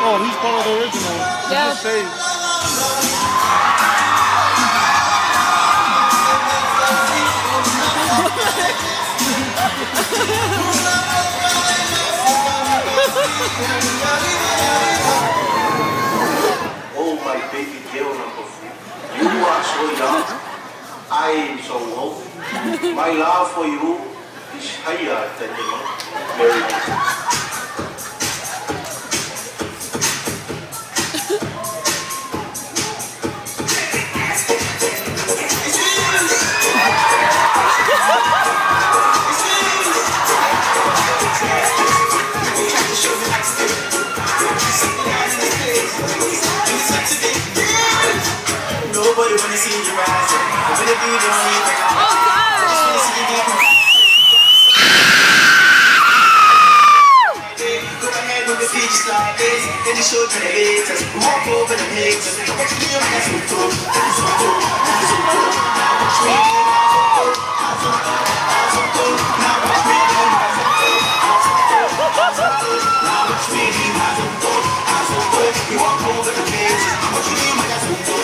Oh, he's part of the original. Yeah. He just saved. Oh, my baby girl number 4. You are so young. I am so old. My love for you is higher than the very nice. Nobody wanna see you rising. Even if you don't even go ahead with the beach like this. Then you show the haters. Walk over the haters. What you feel like so cool. So cool. So cool. Now watch me. Now watch me. Now watch me. You walk over the haters. What you feel like so cool.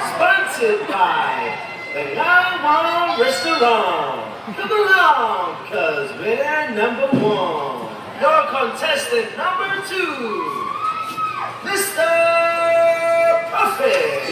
Sponsored by the Long Restaurant. Come along, cause we're number 1. Your contestant number 2, Mr. Perfect.